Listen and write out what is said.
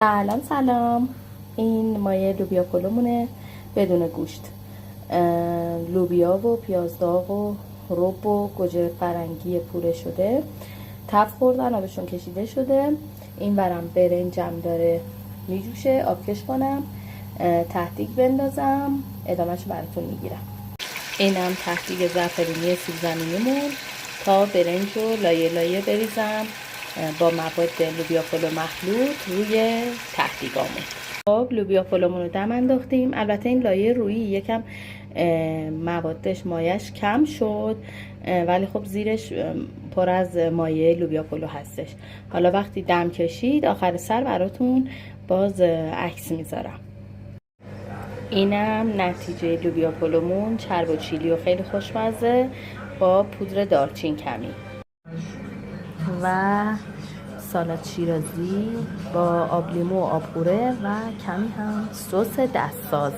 سلام. این مایه لوبیا پلومونه بدون گوشت. لوبیا و پیازداغ و رب و گوجه فرنگی پوره شده، تفت خوردن، آبشون کشیده شده. این برم برنجم داره میجوشه، آبکش کنم، ته‌دیگ بندازم، ادامهشو براتون میگیرم. اینم ته‌دیگ زعفرونی سیب زمینیمون تا برنج رو لایه لایه بریزم با مواد لوبیا پلو مخلوط روی ته‌دیگامون. خب لوبیا پلومون رو دم انداختیم. البته این لایه رویی یکم موادش مایش کم شد، ولی خب زیرش پر از مایه لوبیا پلو هستش. حالا وقتی دم کشید آخر سر براتون باز عکس میذارم. اینم نتیجه لوبیا پلومون، چرب و چیلی و خیلی خوشمزه با پودر دارچین کمی و سالاد شیرازی با آب لیمو و آب قوره و کمی هم سس دستساز.